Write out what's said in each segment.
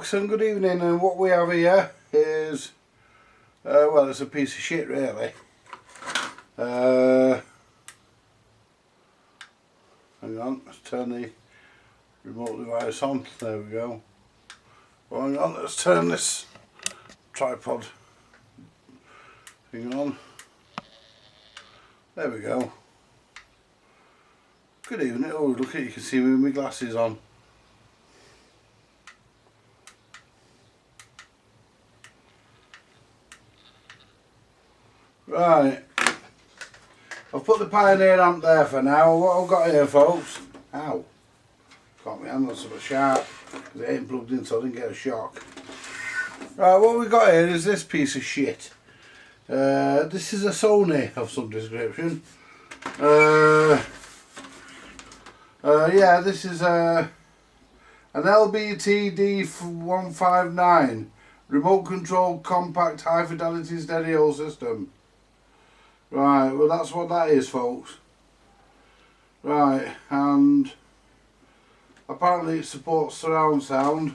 folks, and good evening. And what we have here is well, it's a piece of shit really. Hang on, let's turn the remote device on. There we go. Well, hang on, let's turn this tripod. Hang on. There we go. Good evening. Oh, look at you, can see me with my glasses on. Right, I've put the Pioneer amp there for now. What I've got here, folks, ow, got my hand on something sharp because it ain't plugged in, so I didn't get a shock. Right, what we've got here is this piece of shit. This is a Sony of some description. Yeah, this is an LBTD159 remote controlled compact high fidelity stereo system. Right, well that's what that is, folks. Right, and apparently it supports surround sound.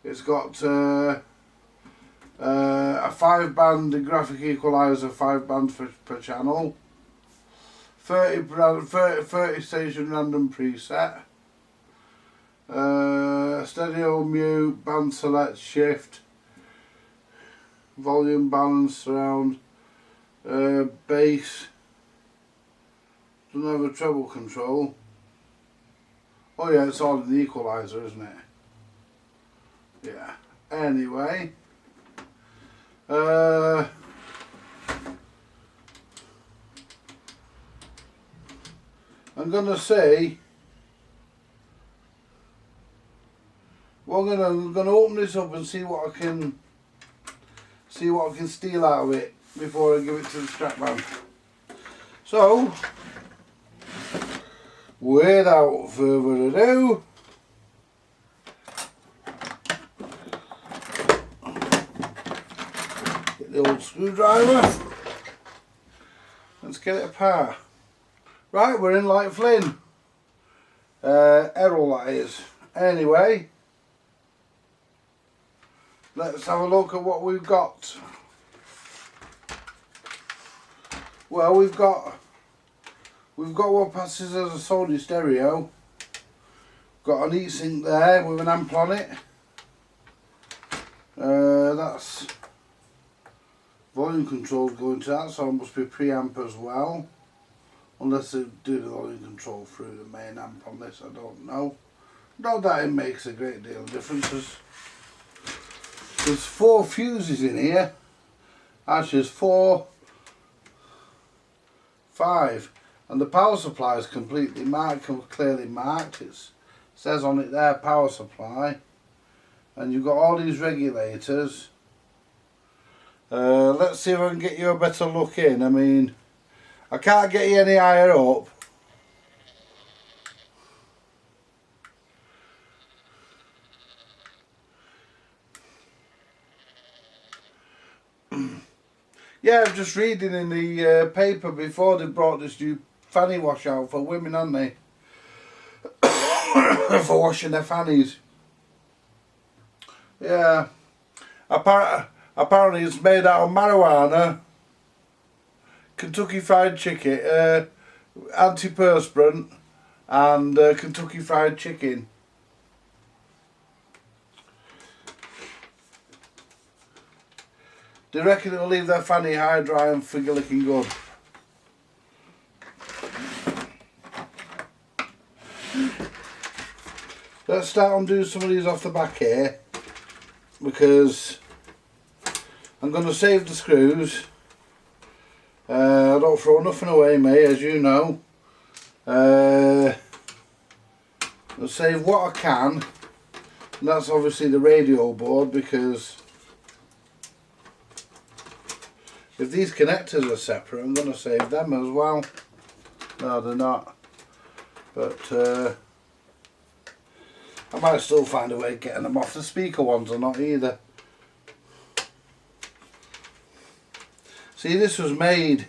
It's got a 5-band graphic equalizer, 5 bands per channel, 30 station random preset, stereo mute, band select, shift, volume balance, surround, bass, doesn't have a treble control. Oh yeah, it's all in the equalizer, isn't it? Yeah, anyway, I'm gonna say, well, I'm gonna open this up and see what I can steal out of it before I give it to the strap man. So, without further ado, get the old screwdriver. Let's get it apart. Right, we're in like Flynn. Errol, that is. Anyway, let's have a look at what we've got. Well, we've got what passes as a Sony stereo. Got an heatsink there with an amp on it. That's volume control going to that, so it must be preamp as well. Unless they do the volume control through the main amp on this, I don't know. Not that it makes a great deal of difference. There's 4 fuses in here. Actually, there's 4, 5, and the power supply is completely marked, clearly marked. It says on it there, power supply, and you've got all these regulators. Let's see if I can get you a better look in. I mean, I can't get you any higher up. Yeah, I'm just reading in the paper before they brought this new fanny wash out for women, haven't they? For washing their fannies. Yeah. Apparently it's made out of marijuana, Kentucky Fried Chicken, antiperspirant, and Kentucky Fried Chicken. They reckon it'll leave their fanny high, dry and finger licking good. Let's start on doing some of these off the back here, because I'm going to save the screws. I don't throw nothing away, mate, as you know. I'll save what I can, and that's obviously the radio board, because if these connectors are separate, I'm going to save them as well. No, they're not. But I might still find a way of getting them off. The speaker ones are not either. See, this was made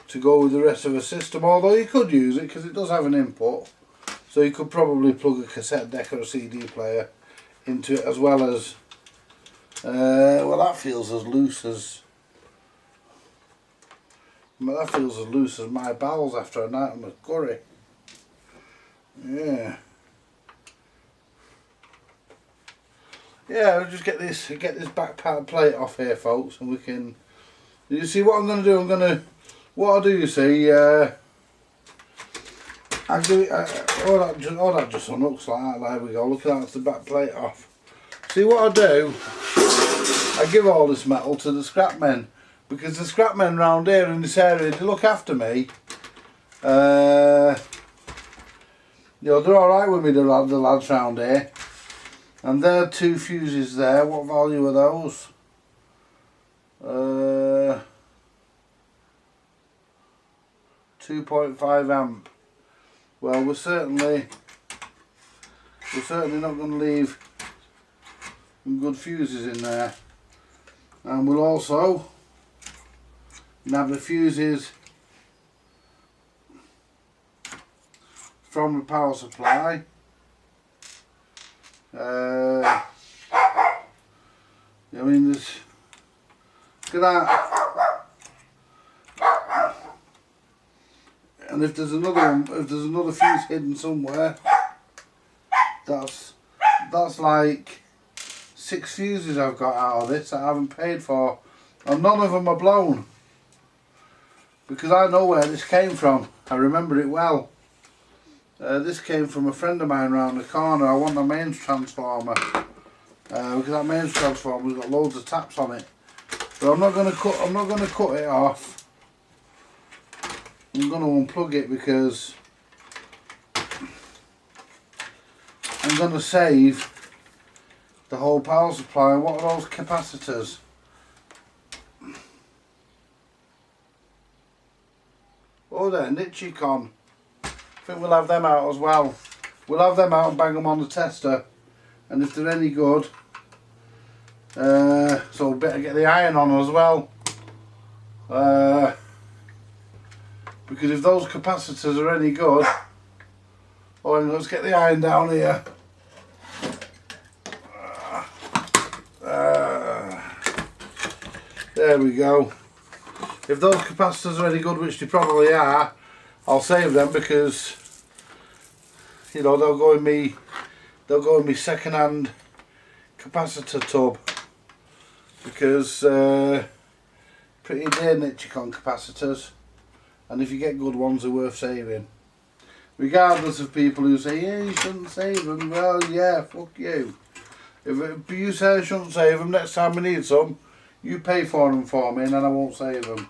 to go with the rest of the system, although you could use it because it does have an input. So you could probably plug a cassette deck or a CD player into it, as well as well, that feels as loose as my bowels after a night of my curry. Yeah. Yeah, I'll just get this back plate off here, folks, and we can. You see what I'm going to do? What I'll do, you see, I'll do it. All that just unhooks like that. There we go. Look at that, that's the back plate off. See what I do? I give all this metal to the scrap men, because the scrap men round here in this area, they look after me. You know, they're all right with me, the lads round here. And there are 2 fuses there. What value are those? 2.5 amp. Well, we're certainly not going to leave some good fuses in there. And we'll also have the fuses from the power supply. I mean, there's, look at that. And if there's another fuse hidden somewhere, that's like 6 fuses I've got out of this that I haven't paid for, and none of them are blown, because I know where this came from. I remember it well. This came from a friend of mine round the corner. I want the mains transformer, because that mains transformer's got loads of taps on it. But I'm not going to cut it off. I'm going to unplug it, because I'm going to save the whole power supply. What are those capacitors? Oh, they're Nichicon. I think we'll have them out as well. We'll have them out and bang them on the tester, and if they're any good, so we better get the iron on as well, because if those capacitors are any good, oh, let's get the iron down here. There we go. If those capacitors are any good, which they probably are, I'll save them, because you know they'll go in me second-hand capacitor tub, because pretty dear Nichicon capacitors, and if you get good ones, they're worth saving, regardless of people who say, yeah, you shouldn't save them. Well, yeah, fuck you. If you say I shouldn't save them, next time we need some, you pay for them for me, and then I won't save them.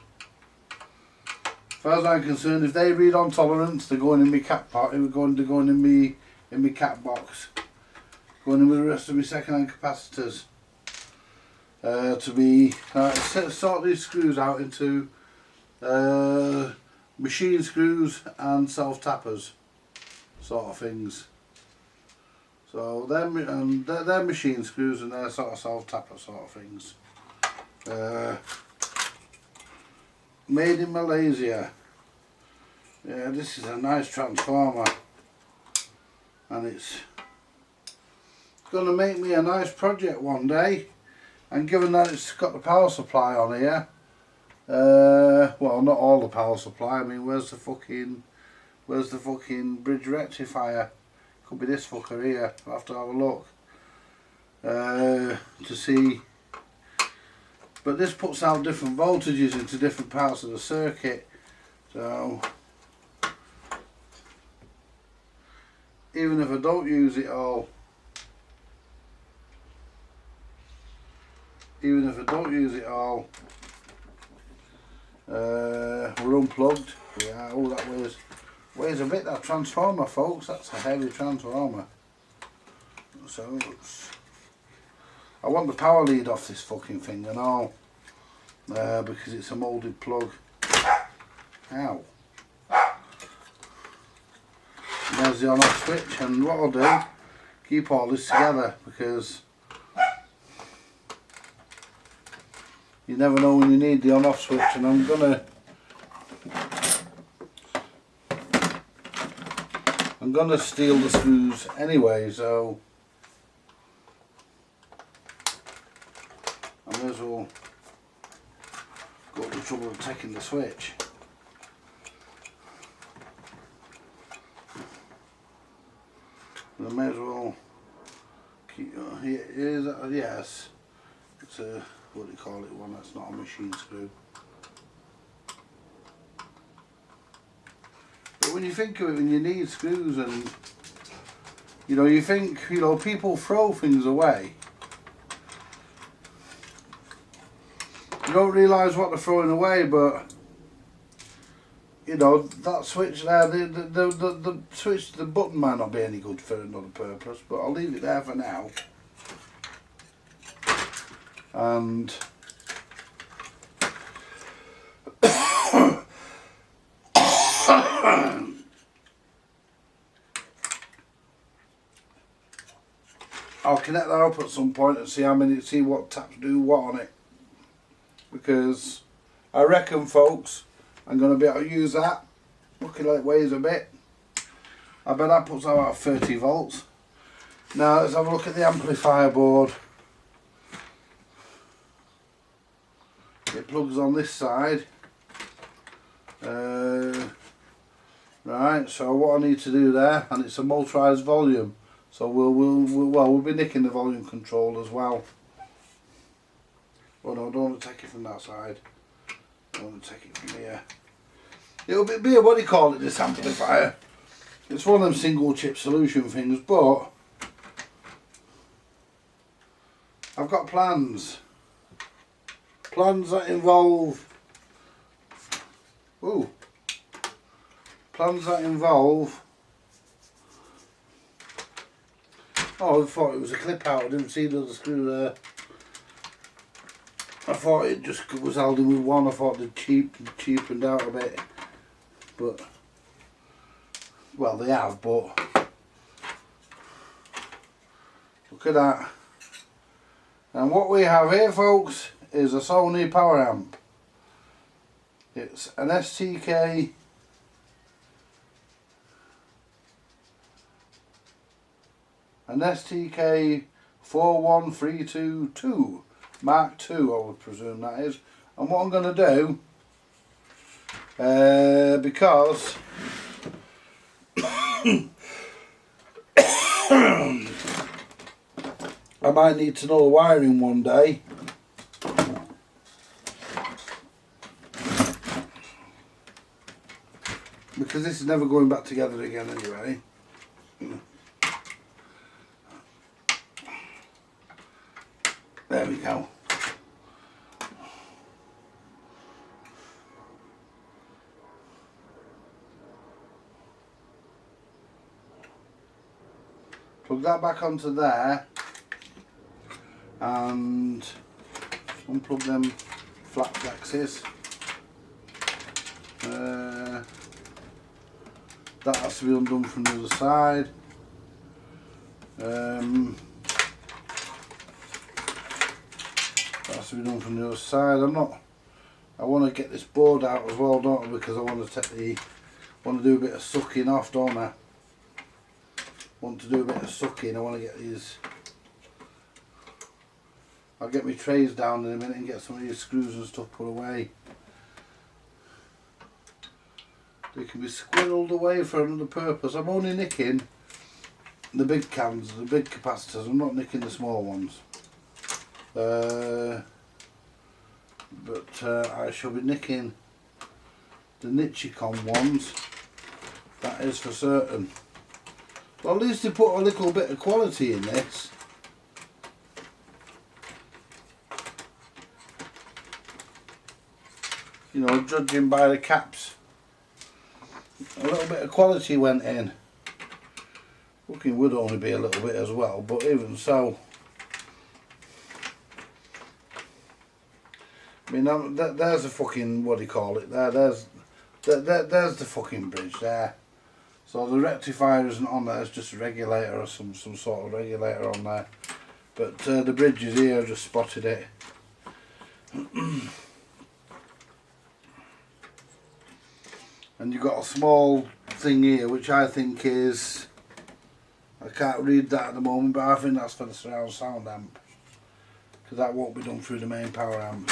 As far as I'm concerned, if they read on tolerance, they're going in my cat pot. They're going in my cat box. Going in with the rest of my second-hand capacitors. To be sort these screws out into machine screws and self-tappers, sort of things. So they're machine screws, and they're sort of self-tapper sort of things. Made in Malaysia. Yeah, this is a nice transformer, and it's going to make me a nice project one day. And given that it's got the power supply on here, well, not all the power supply. I mean, where's the fucking bridge rectifier? Could be this fucker here. I'll have to have a look to see. But this puts out different voltages into different parts of the circuit, so even if I don't use it all, we're unplugged. Yeah, oh, that weighs a bit, that transformer, folks. That's a heavy transformer. So I want the power lead off this fucking thing and all, because it's a moulded plug. Ow. And there's the on off switch, and what I'll do, keep all this together, because you never know when you need the on off switch, and I'm gonna steal the screws anyway, so as well go to the trouble of taking the switch. And I may as well keep, here's yes, it's a, what do you call it, one that's not a machine screw. But when you think of it, when you need screws and, you know, you think, you know, people throw things away. You don't realise what they're throwing away, but you know, that switch there, the switch, the button might not be any good for another purpose, but I'll leave it there for now. And I'll connect that up at some point and see what taps do what on it, because I reckon, folks, I'm going to be able to use that. Looking like it weighs a bit. I bet that puts out about 30 volts. Now let's have a look at the amplifier board. It plugs on this side. Right, so what I need to do there, and it's a motorised volume, so we'll be nicking the volume control as well. Oh no, I don't want to take it from that side. I want to take it from here. It'll be a, what do you call it, this amplifier. It's one of them single chip solution things, but I've got plans. Plans that involve, plans that involve, oh, I thought it was a clip out, I didn't see the other screw there. I thought it just was held in with one. I thought they'd cheapened out a bit, but, well, they have, but look at that. And what we have here, folks, is a Sony power amp. It's an STK STK 41322 Mark II, I would presume that is. And what I'm going to do, because I might need to know the wiring one day. Because this is never going back together again anyway. There we go. Plug that back onto there and unplug them flat flexes. That has to be undone from the other side. That has to be done from the other side. I want to get this board out as well, don't I? Because I want to do a bit of sucking off, don't I? Want to do a bit of sucking. I want to get these. I'll get my trays down in a minute and get some of these screws and stuff put away. They can be squirreled away for another purpose. I'm only nicking the big cans, the big capacitors. I'm not nicking the small ones. But I shall be nicking the Nichicon ones. That is for certain. Well, at least they put a little bit of quality in this. You know, judging by the caps. A little bit of quality went in. Looking would only be a little bit as well, but even so. I mean, there's a fucking, what do you call it there, there's the fucking bridge there. So the rectifier isn't on there, it's just a regulator or some sort of regulator on there. But the bridge is here, I just spotted it. And you've got a small thing here, which I think is, I can't read that at the moment, but I think that's for the surround sound amp. because that won't be done through the main power amp.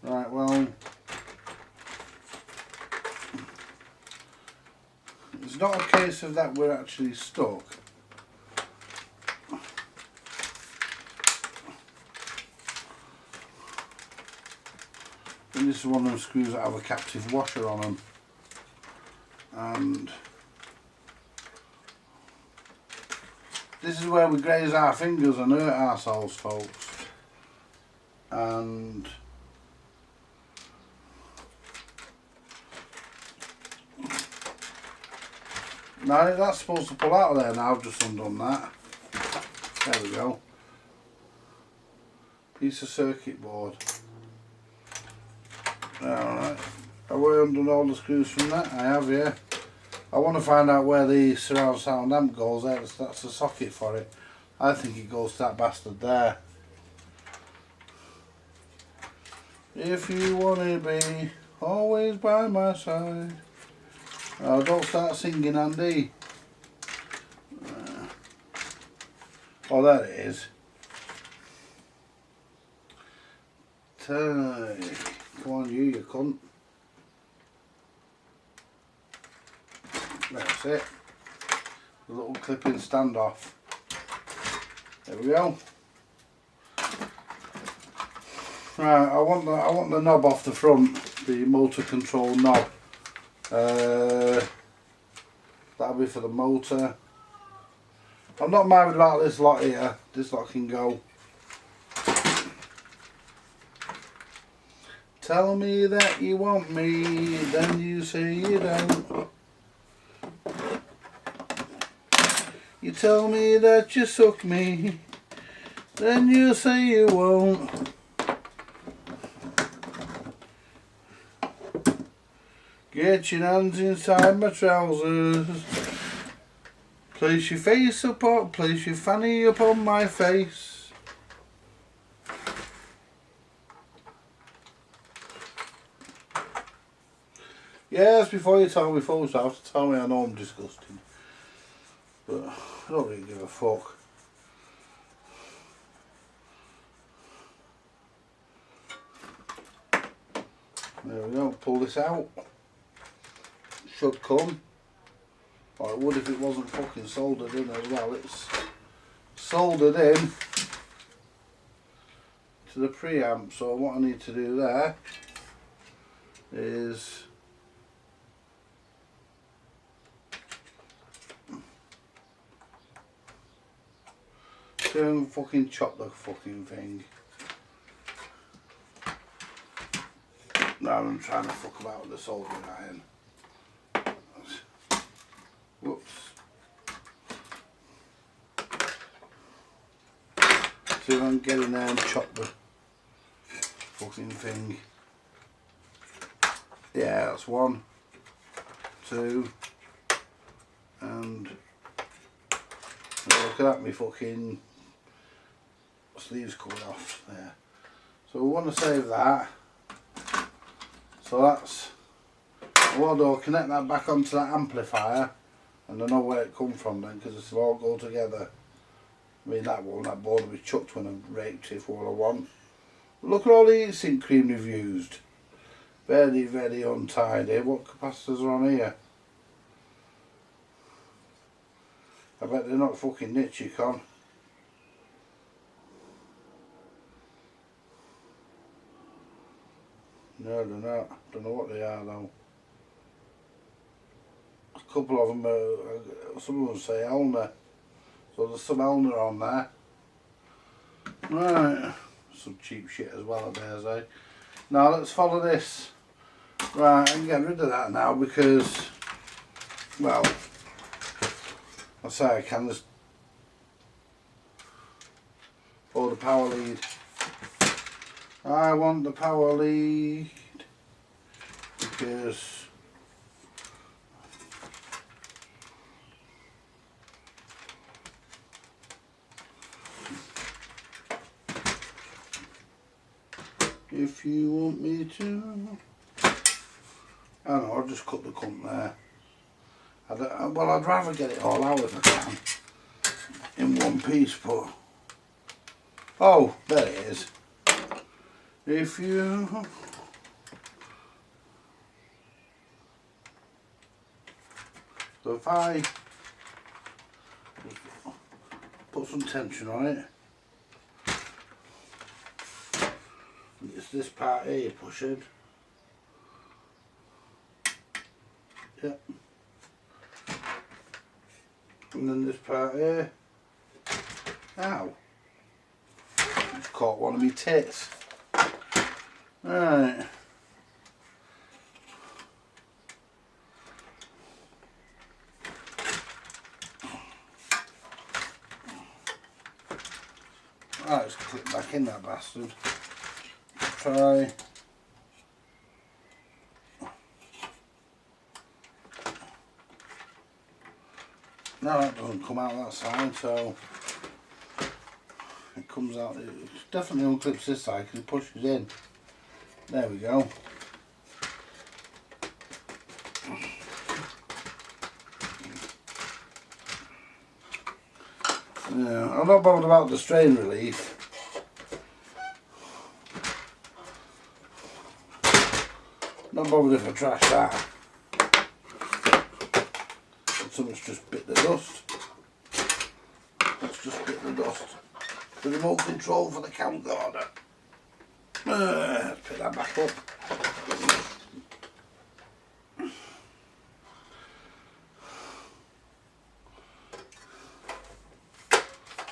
Right, well, it's not a case of that we're actually stuck. And this is one of them screws that have a captive washer on them. And this is where we graze our fingers and hurt ourselves, folks. And now that's supposed to pull out of there now. I've just undone that. There we go. Piece of circuit board. Alright. Have I undone all the screws from that? I have, yeah. I want to find out where the surround sound amp goes. That's the socket for it. I think it goes to that bastard there. If you want to be always by my side. Oh, don't start singing, Andy. Oh, there it is. Come on, you cunt. That's it. The little clipping standoff. There we go. Right, I want the knob off the front, the motor control knob. That'll be for the motor. I'm not married about this lot here. This lot can go. Tell me that you want me, then you say you don't. You tell me that you suck me, then you say you won't. Get your hands inside my trousers. Place your face upon, place your fanny upon my face. Yes, before you tell me folks have to tell me I know I'm disgusting. But I don't really give a fuck. There we go, pull this out. Should come. Or it would if it wasn't fucking soldered in as well. It's soldered in to the preamp, so what I need to do there is don't fucking chop the fucking thing. Rather than trying to fuck about with the soldering iron. Whoops. See if I can get in there and chop the fucking thing. Yeah, that's 1, 2, and look at me fucking sleeves coming off there. So we want to save that. So that's what I'll do, I'll connect that back onto that amplifier, and I know where it come from then, because it'll all go together. I mean that board will be chucked when I've raked it for what I want. Look at all the heatsink cream they've used. Very, very untidy. What capacitors are on here? I bet they're not fucking niche, con. No, they're not. Don't know what they are though. A couple of them are, some of them say Elner. So there's some Elner on there. Right. Some cheap shit as well, I dare say. Now let's follow this. Right, I can get rid of that now because, well, I say I can just, oh, the power lead. I want the power lead because if you want me to. I don't know, I'll just cut the cunt there. Well, I'd rather get it all out if I can in one piece, but oh, there it is. If you so if I put some tension on it, it's this part here pushing. Yep. And then this part here. Ow. Just caught one of my tits. Right. Right, let's clip back in that bastard. Try. No, that doesn't come out that side, so it comes out. It definitely unclips this side because it pushes in. There we go. Yeah, I'm not bothered about the strain relief. Not bothered if I trash that. Someone's just bit the dust. Let's just bit the dust. The remote control for the camcorder. Let's pick that back up.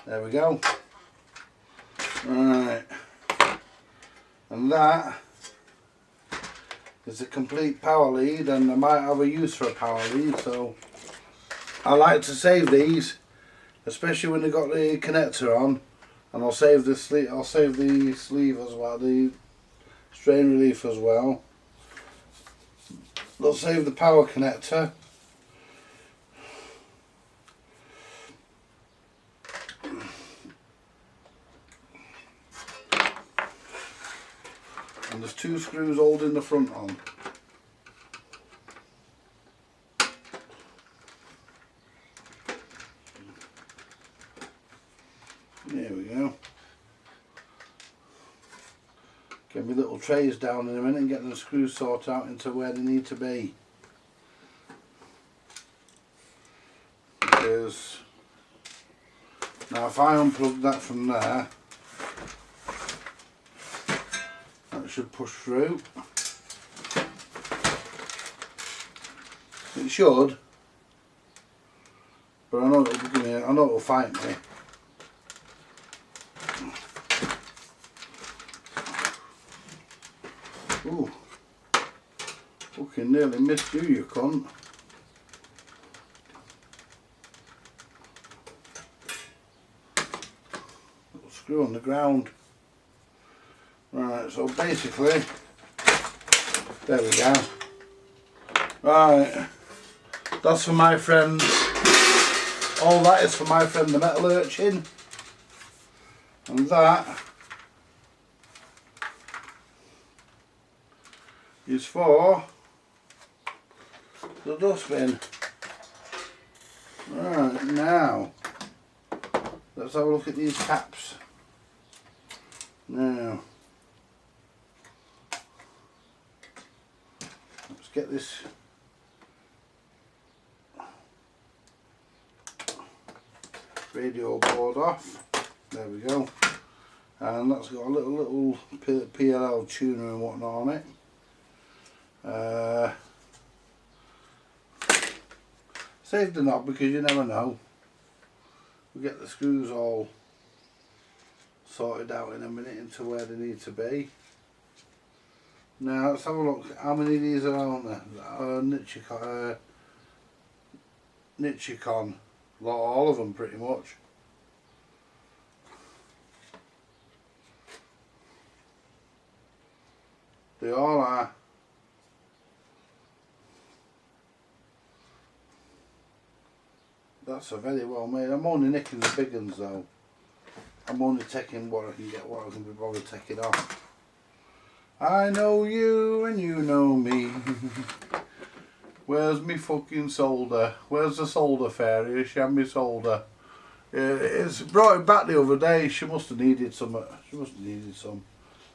There we go. Right. And that is a complete power lead, and I might have a use for a power lead, so I like to save these, especially when they've got the connector on, and I'll save the sleeve. I'll save the sleeve as well, the strain relief as well. I'll save the power connector. And there's two screws holding the front on. There we go. Get my little trays down in a minute and get the screws sorted out into where they need to be. Because now if I unplug that from there, that should push through. It should, but I know it'll give me. I know it'll fight me. Ooh, fucking nearly missed you cunt. Little screw on the ground. Right, so basically, there we go. Right, that's for my friend. All that is for my friend the metal urchin. And that is for the dustbin. Right, now let's have a look at these caps. Now let's get this radio board off. There we go. And that's got a little PLL tuner and whatnot on it. Save the knob because you never know. We'll get the screws all sorted out in a minute into where they need to be. Now let's have a look how many of these are on there. Nichicon. All of them pretty much. They all are. That's a very well made. I'm only nicking the big ones though. I'm only taking what I can get, what I can be bothered taking off. I know you and you know me. Where's me fucking solder? Where's the solder fairy? She had me solder. It's brought it back the other day. She must have needed some. She must have needed some.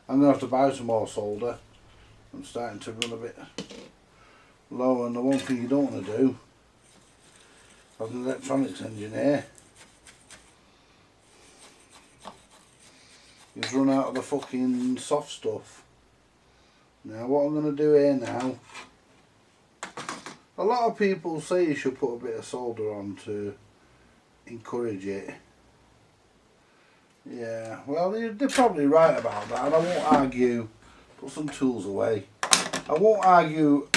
I'm gonna have to buy some more solder. I'm starting to run a bit low, and the one thing you don't want to do as an electronics engineer is run out of the fucking soft stuff. Now what I'm going to do here now, a lot of people say you should put a bit of solder on to encourage it. Yeah, well they're probably right about that, and I won't argue. Put some tools away. I won't argue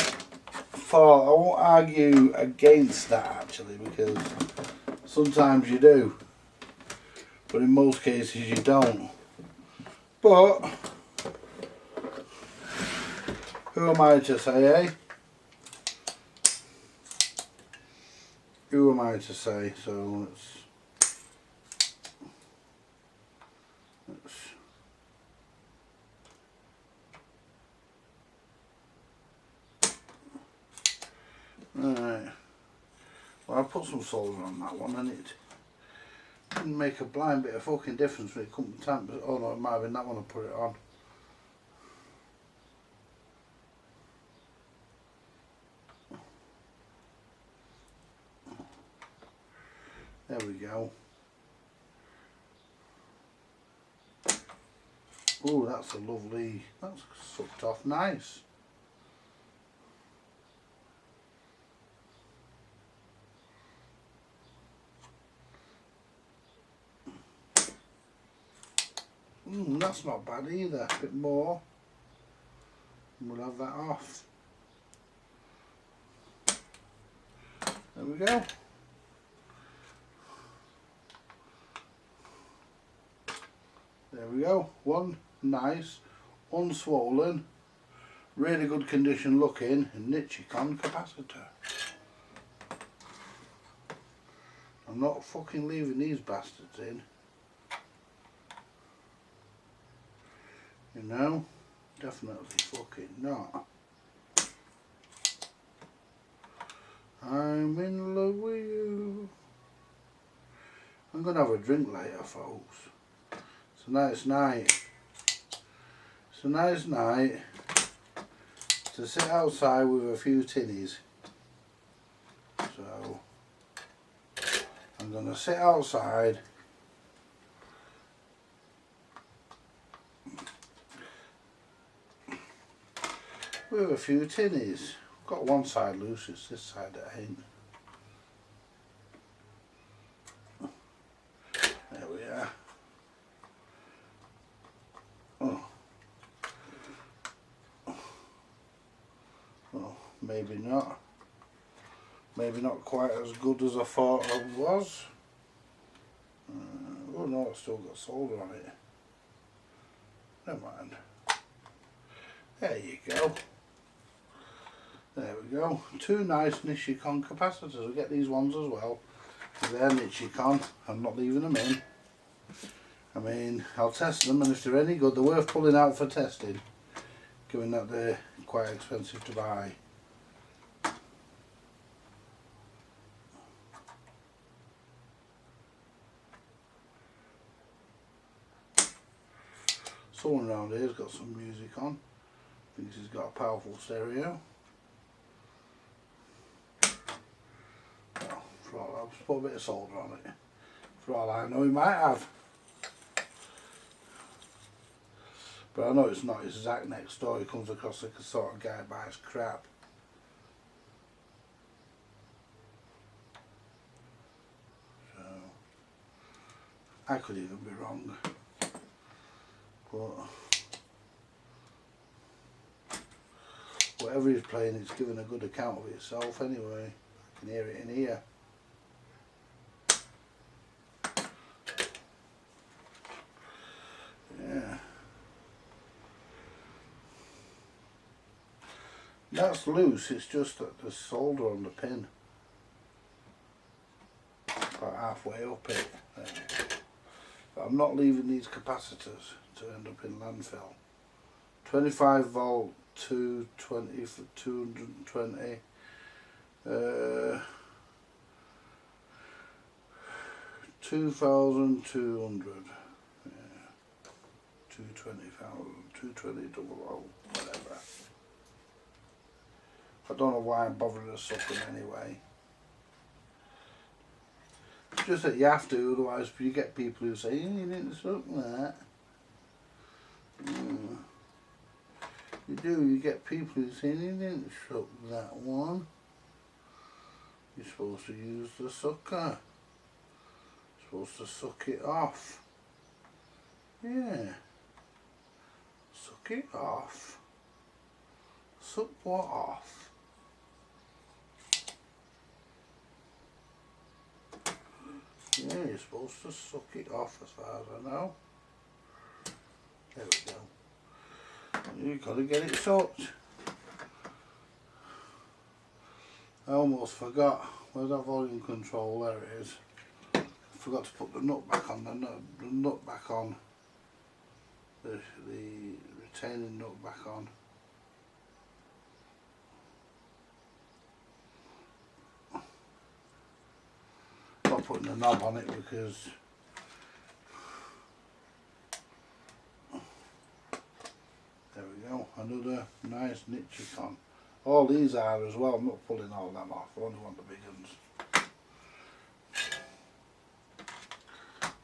against that actually, because sometimes you do, but in most cases you don't. But who am I to say, eh? Who am I to say? So let's Alright. Well, I put some solder on that one, and it didn't make a blind bit of fucking difference when it come to time. Oh no, it might have been that one I put it on. There we go. Oh, that's a lovely. That's sucked off nice. That's not bad either. A bit more. We'll have that off. There we go. There we go. One nice, unswollen, really good condition looking Nichicon capacitor. I'm not fucking leaving these bastards in. You know, definitely fucking not. I'm in love with you. I'm gonna have a drink later, folks. It's a nice night. It's a nice night to sit outside with a few tinnies. So I'm gonna sit outside with a few tinnies. Got one side loose, it's this side that ain't. There we are. Oh. Well, maybe not. Maybe not quite as good as I thought I was. Oh no, it's still got solder on it. Never mind. There you go. There we go. Two nice Nichicon capacitors. We'll get these ones as well. They're Nichicon. I'm not leaving them in. I mean, I'll test them, and if they're any good, they're worth pulling out for testing, given that they're quite expensive to buy. Someone around here's got some music on. Thinks he's got a powerful stereo. Well, for all I'll just put a bit of solder on it. For all I know, he might have. But I know it's not his Zach next door. He comes across like a sort of guy who buys crap. So I could even be wrong. But whatever he's playing, it's giving a good account of itself anyway. I can hear it in here. Yeah. That's loose, it's just that there's solder on the pin. About halfway up it. There we go. But I'm not leaving these capacitors to end up in landfill. 25 volt, 220 for 220. 2,200. Yeah. 220,000, 220 double O, whatever. I don't know why I'm bothering to suck them anyway. It's just that you have to, otherwise you get people who say, you need to suck that. You do, you get people who say, you didn't suck that one. You're supposed to use the sucker. You're supposed to suck it off. Yeah. Suck it off. Suck what off? Yeah, you're supposed to suck it off as far as I know. There we go. You've got to get it sucked. I almost forgot. Where's that volume control? There it is. I forgot to put the nut back on. The nut back on. The retaining nut back on. Not putting the knob on it because there we go. Another nice Nichicon. All these are as well. I'm not pulling all them off. I only want the big ones.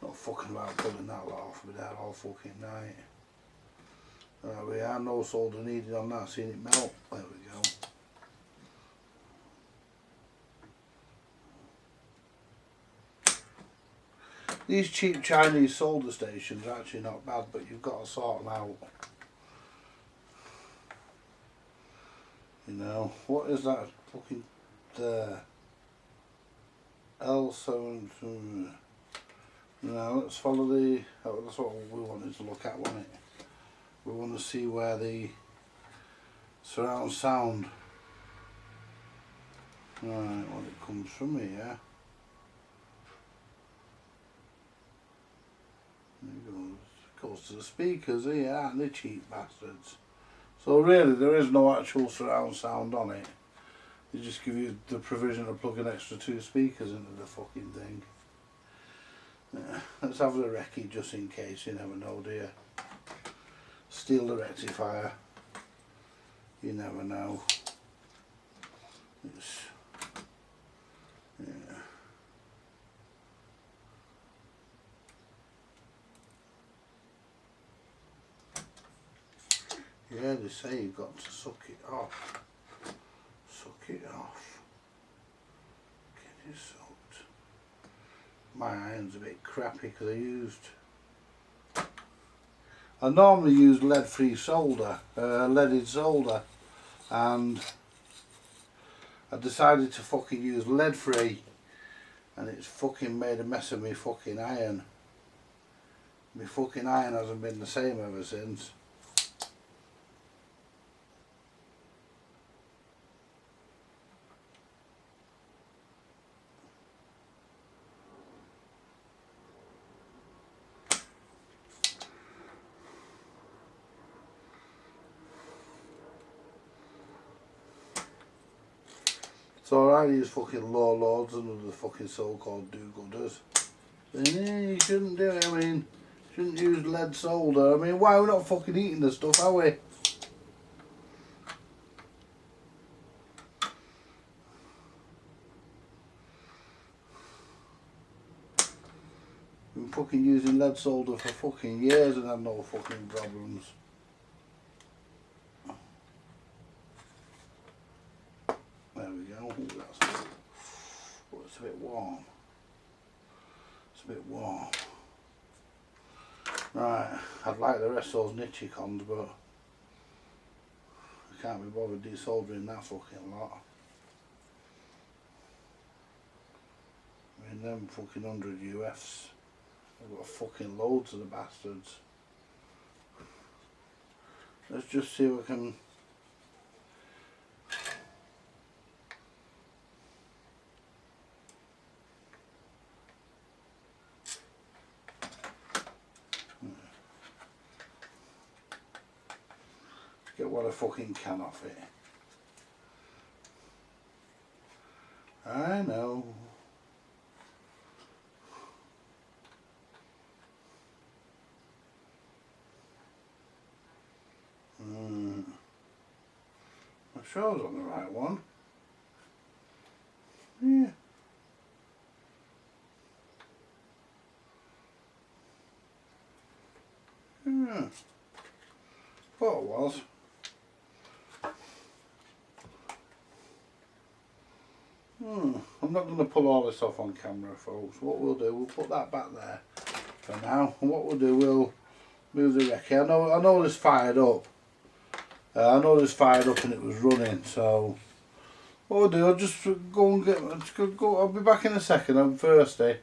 Not fucking about pulling that lot off. We're there all fucking night. There we are. No solder needed on that. Seen it melt. There we go. These cheap Chinese solder stations are actually not bad, but you've got to sort them out. You know, what is that fucking there? L7. Now let's follow the, oh, that's what we wanted to look at, wasn't it? We want to see where the surround sound, right, when it comes from here. It goes to the speakers here, aren't they, cheap bastards? So really there is no actual surround sound on it. They just give you the provision of plugging extra 2 speakers into the fucking thing. Yeah, let's have the recce just in case, you never know, do you? Steal the rectifier. You never know. It's, yeah. Yeah, they say you've got to suck it off. Suck it off. Get it sucked. My iron's a bit crappy because I normally use lead-free solder, leaded solder, and I decided to fucking use lead-free, and it's fucking made a mess of my fucking iron. My fucking iron hasn't been the same ever since. So I use fucking low loads and the fucking so-called do-gooders. You shouldn't do it, I mean, shouldn't use lead solder. I mean, why are we not fucking eating the stuff, are we? Been fucking using lead solder for fucking years and had no fucking problems. There we go. Ooh, that's, oh, it's a bit warm. It's a bit warm. Right, I'd like the rest of those Nichicons, but I can't be bothered desoldering that fucking lot. I mean, them fucking 100 UFs. I've got fucking loads of the bastards. Let's just see if I can. get what I fucking can off it. I know. I'm sure I was on the right one. Yeah. Thought it was. I'm not going to pull all this off on camera, folks. What we'll do, we'll put that back there for now. And what we'll do, we'll move the recce. I know this fired up. I know this fired up and it was running. So what we'll do, I'll just go and get. I'll be back in a second. I'm thirsty.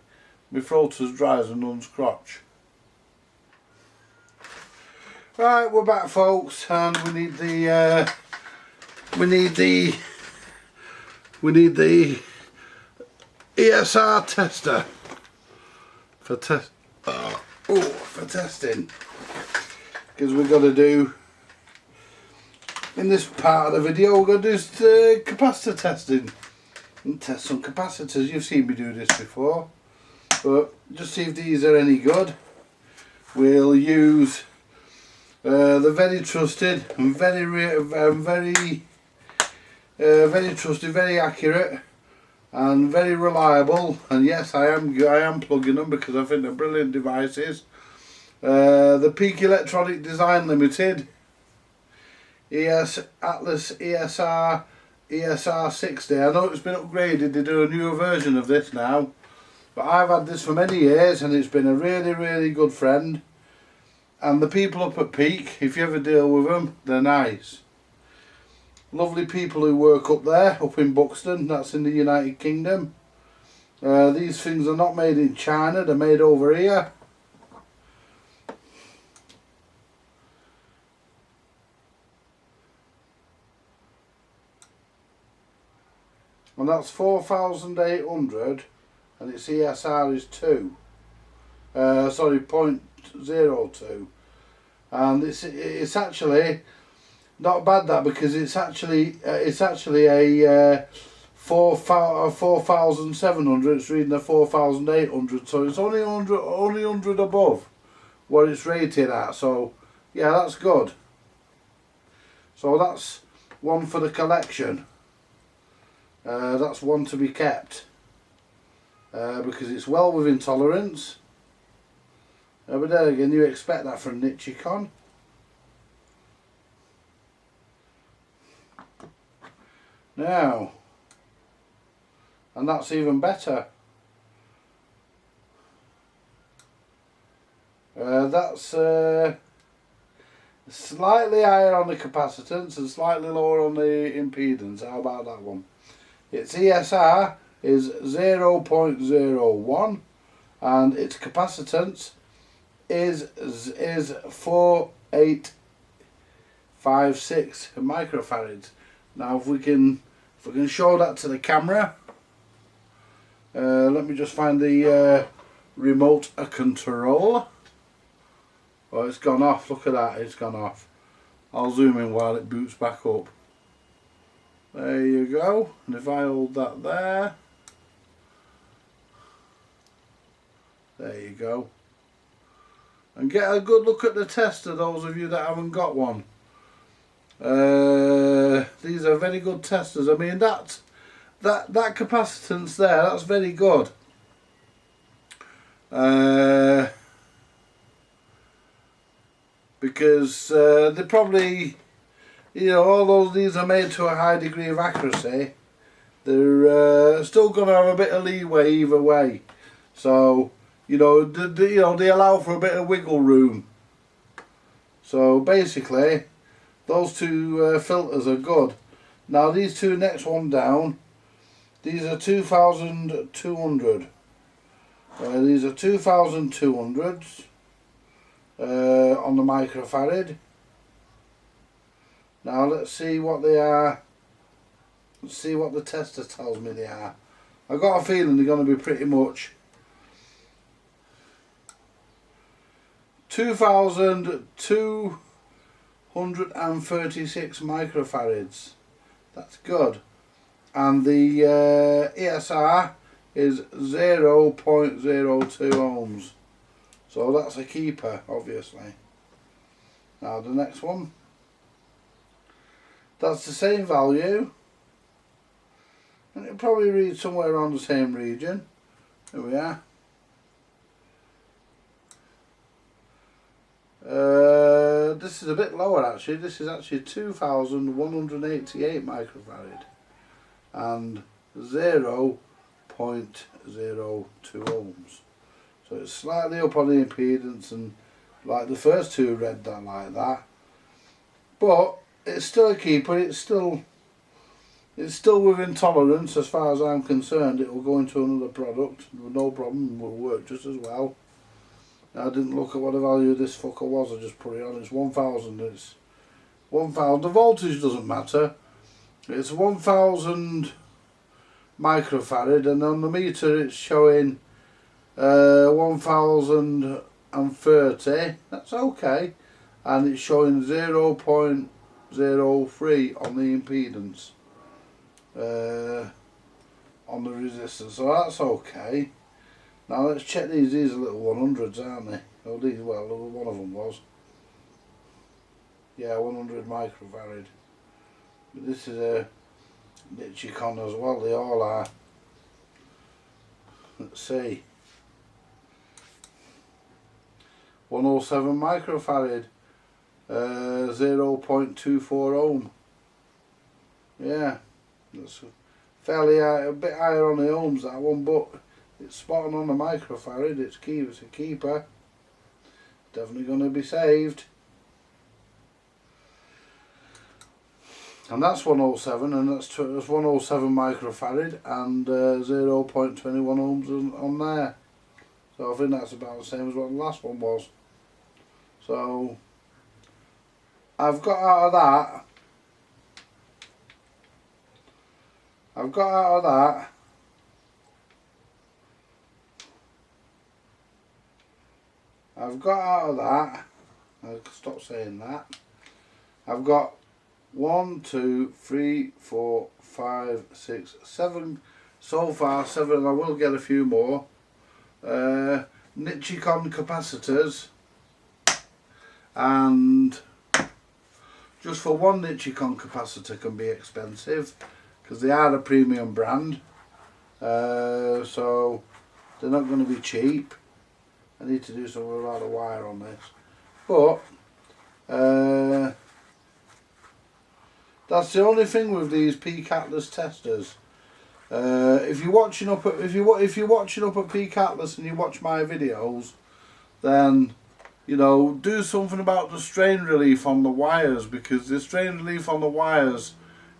My throat is dry as a nun's crotch. Right, we're back, folks, and we need the ESR tester for for testing, because we've got to do, in this part of the video, we're going to do capacitor testing and test some capacitors. You've seen me do this before, but just see if these are any good. We'll use the very trusted and very trusted, very accurate and very reliable, and yes, I am plugging them because I think they're brilliant devices. The Peak Electronic Design Limited Atlas ESR 60. I know it's been upgraded, they do a newer version of this now, but I've had this for many years and it's been a really good friend. And the people up at Peak, if you ever deal with them, they're nice. Lovely people who work up there, up in Buxton, that's in the United Kingdom. These things are not made in China, they're made over here. And that's 4,800 and its ESR is 2. Sorry, 0.02. And it's actually not bad, that, because it's actually a 4,700. It's reading a 4,800, so it's only 100 above what it's rated at. So yeah, that's good. So that's one for the collection. That's one to be kept because it's well within tolerance. But there again, you expect that from Nichicon. Now, and that's even better. That's slightly higher on the capacitance and slightly lower on the impedance. How about that one? Its ESR is 0.01 and its capacitance is 4856 microfarads. Now if we can show that to the camera, let me just find the remote control. Oh, it's gone off, look at that, it's gone off. I'll zoom in while it boots back up. There you go, and if I hold that there you go. And get a good look at the tester, those of you that haven't got one. These are very good testers. I mean, that capacitance there, that's very good. Because they probably, you know, although these are made to a high degree of accuracy, they're still going to have a bit of leeway either way. So, you know, they allow for a bit of wiggle room. So basically, those two filters are good. Now these two next one down, these are 2,200. These are 2,200s on the microfarad. Now let's see what they are. Let's see what the tester tells me they are. I've got a feeling they're going to be pretty much 2,200 136 microfarads. That's good. And the ESR is 0.02 ohms. So that's a keeper, obviously. Now the next one. That's the same value. And it'll probably read somewhere around the same region. There we are. This is a bit lower actually. This is actually 2,188 microfarad and 0.02 ohms. So it's slightly up on the impedance, and like the first two read that like that. But it's still a keeper. It's still within tolerance as far as I'm concerned. It will go into another product, no problem. Will work just as well. I didn't look at what the value of this fucker was, I just put it on. It's 1,000. It's 1,000. The voltage doesn't matter. It's 1,000 microfarad, and on the meter it's showing 1,030. That's okay. And it's showing 0.03 on the impedance, on the resistance. So that's okay. Now let's check these. These are little 100s, aren't they? Oh, these, well, one of them was. Yeah, 100 microfarad. But this is a Nichicon as well. They all are. Let's see. 107 microfarad. 0.24 ohm. Yeah, that's fairly high, a bit higher on the ohms, that one, but it's spot on the microfarad. It's a keeper. Definitely going to be saved. And that's 107, and that's 107 microfarad and 0.21 ohms on there. So I think that's about the same as what the last one was. So I've got out of that. I'll stop saying that. I've got 1, 2, 3, 4, 5, 6, 7. So far 7. I will get a few more. Nichicon capacitors, and just for one Nichicon capacitor can be expensive because they are a premium brand, so they're not going to be cheap. I need to do something about the wire on this, but that's the only thing with these Peak Atlas testers. If you're watching up at Peak Atlas and you watch my videos, then you know, do something about the strain relief on the wires, because the strain relief on the wires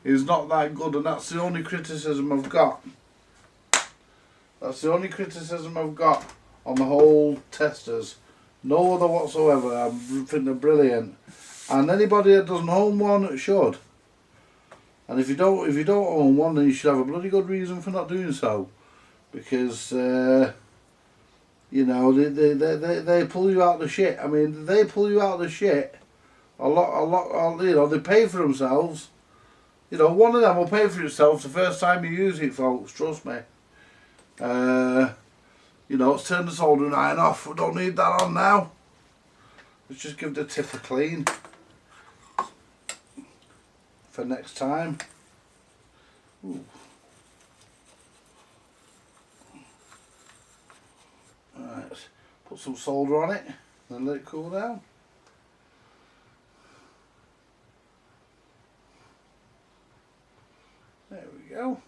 is not that good, and that's the only criticism I've got. That's the only criticism I've got on the whole testers. No other whatsoever. I think they're brilliant, and anybody that doesn't own one should. And if you don't own one, then you should have a bloody good reason for not doing so, because you know, they pull you out of the shit. I mean, they pull you out of the shit a lot. You know, they pay for themselves. You know, one of them will pay for itself the first time you use it, folks. Trust me. You know, let's turn the soldering iron off. We don't need that on now. Let's just give the tip a clean for next time. Ooh. Right, put some solder on it and let it cool down. There we go.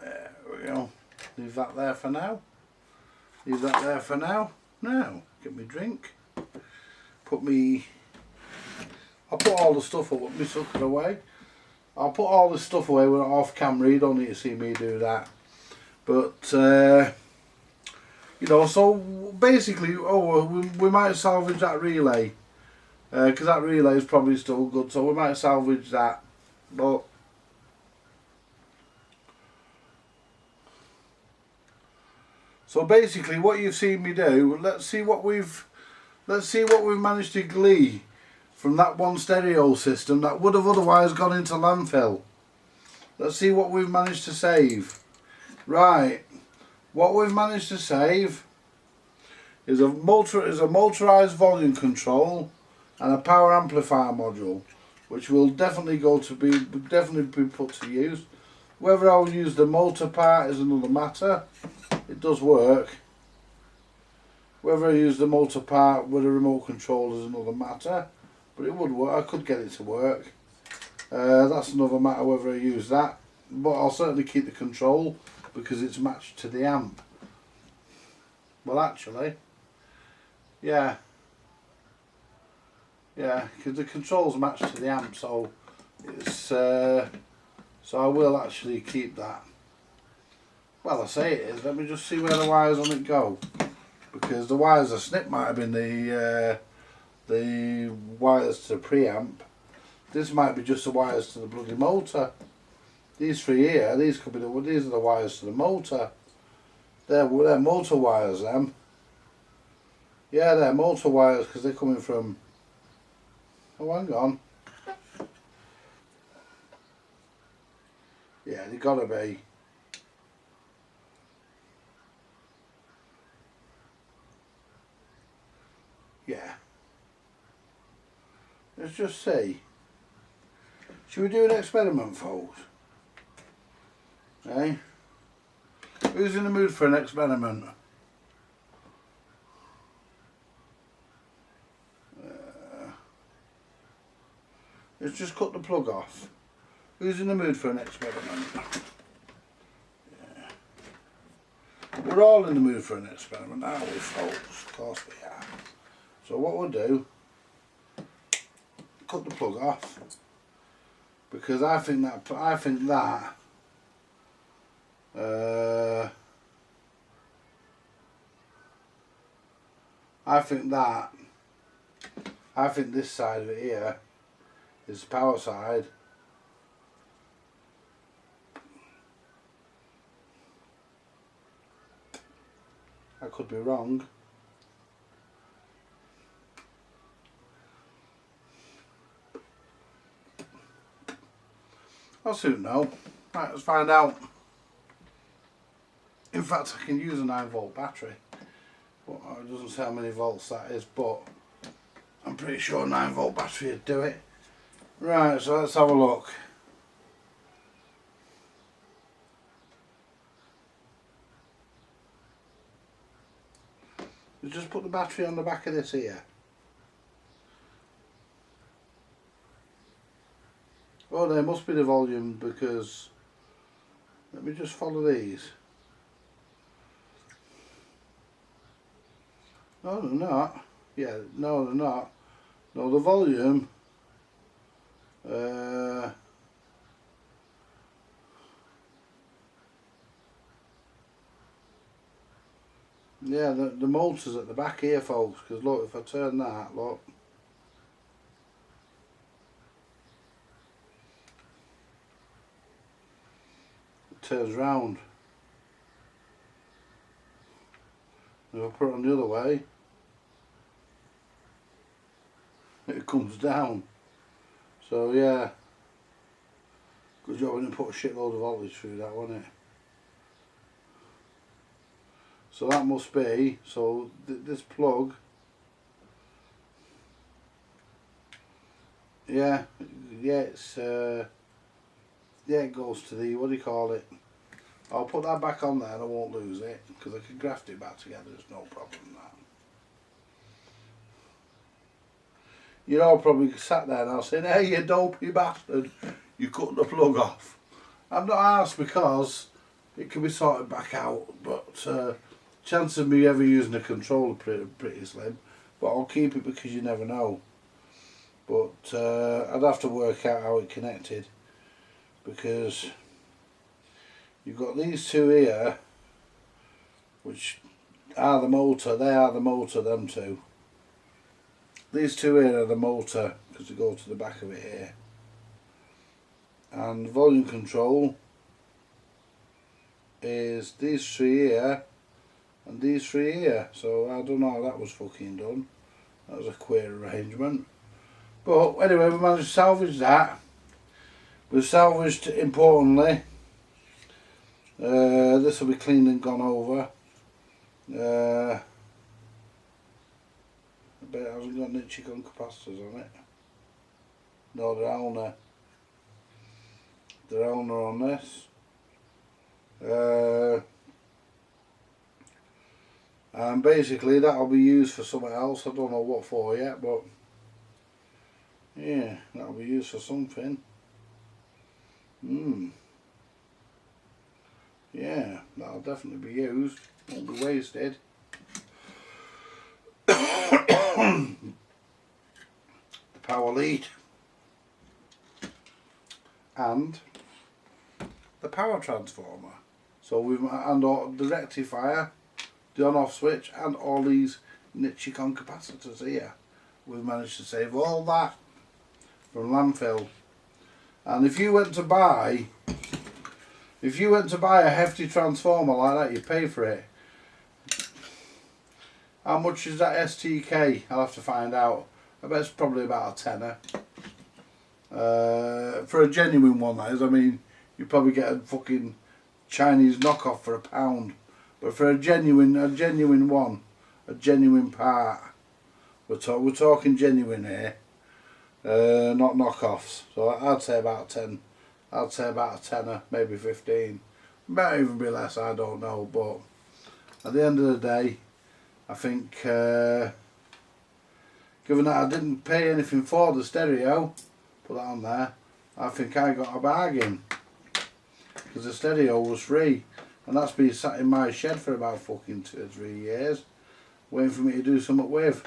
There we go. Leave that there for now. Now, get me drink. I'll put all the stuff away, my sucker away. I'll put all the stuff away when I'm off camera. You don't need to see me do that. But you know, so basically, we might salvage that relay, because that relay is probably still good, so we might salvage that. But so basically, what you've seen me do, let's see what we've managed to glean from that one stereo system that would have otherwise gone into landfill. Let's see what we've managed to save. Right, what we've managed to save is a motorised volume control and a power amplifier module, which will definitely be put to use. Whether I'll use the motor part is another matter. It does work. Whether I use the motor part with a remote control is another matter, but it would work. I could get it to work. That's another matter whether I use that, but I'll certainly keep the control because it's matched to the amp. Well, actually, yeah, because the control's matched to the amp, so it's so I will actually keep that. Well, I say it is. Let me just see where the wires on it go, because the wires I snipped might have been the wires to the preamp. This might be just the wires to the bloody motor. These three here, these are the wires to the motor. They're motor wires, them. Yeah, they're motor wires because they're coming from. Oh, hang on. Yeah, they gotta be. Yeah. Let's just see. Should we do an experiment, folks? Eh? Who's in the mood for an experiment? Let's just cut the plug off. Who's in the mood for an experiment? Yeah. We're all in the mood for an experiment, aren't we, folks? Of course we are. So what we'll do, cut the plug off, because I think that this side of it here is the power side. I could be wrong. I'll soon know. Right, let's find out. In fact, I can use a 9-volt battery. But it doesn't say how many volts that is, but I'm pretty sure a 9-volt battery would do it. Right, so let's have a look. We just put the battery on the back of this here. Oh, there must be the volume, because let me just follow these. No, they're not. Yeah, no, they're not. No, the volume. Yeah, the motor's at the back here, folks. Because look, if I turn that, look. Turns round. If I put it on the other way, it comes down. So yeah, good job I didn't put a shitload of voltage through that, wasn't it? So that must be, so this plug, yeah, it's yeah, it goes to the, what do you call it? I'll put that back on there and I won't lose it, because I can graft it back together, there's no problem with that. You're all probably sat there now saying, hey, you dopey bastard, you cut the plug off. I'm not asked because it can be sorted back out, but chance of me ever using a controller pretty slim, but I'll keep it because you never know. But I'd have to work out how it connected, because you've got these two here, which are the motor, they are the motor, them two. These two here are the motor, because they go to the back of it here. And volume control is these three here, and these three here. So I don't know how that was fucking done. That was a queer arrangement. But anyway, we managed to salvage that. We've salvaged, importantly, this will be cleaned and gone over. I bet it hasn't got Nichicon capacitors on it. No, they're on this. And basically that'll be used for something else. I don't know what for yet, but yeah, that'll be used for something. Yeah, that'll definitely be used. Won't be wasted. The power lead and the power transformer. So we've the rectifier, the on-off switch, and all these Nichicon capacitors here. We've managed to save all that from landfill. And if you went to buy a hefty transformer like that, you pay for it. How much is that STK? I'll have to find out. I bet it's probably about a tenner. For a genuine one, that is. I mean, you probably get a fucking Chinese knockoff for £1. But for a genuine one, a genuine part, we're talking genuine here, not knockoffs. So I'd say about 10. I'd say about a tenner, maybe 15. Might even be less, I don't know. But at the end of the day, I think, given that I didn't pay anything for the stereo, put that on there, I think I got a bargain. Because the stereo was free. And that's been sat in my shed for about fucking 2 or 3 years, waiting for me to do something with.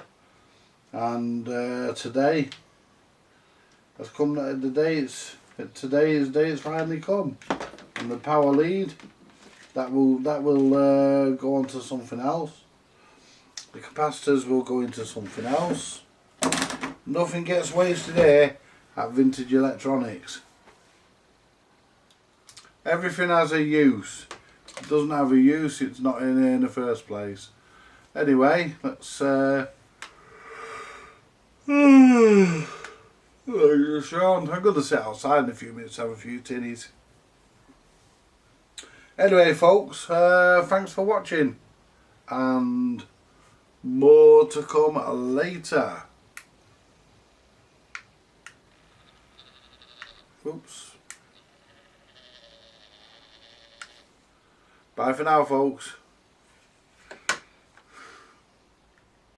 And today has come the day today's day has finally come. And the power lead, that will go on to something else. The capacitors will go into something else. Nothing gets wasted here at Vintage Electronics. Everything has a use. If it doesn't have a use, it's not in here in the first place. Anyway, let's I'm going to sit outside in a few minutes, have a few tinnies. Anyway folks, thanks for watching, and more to come later. Oops. Bye for now folks.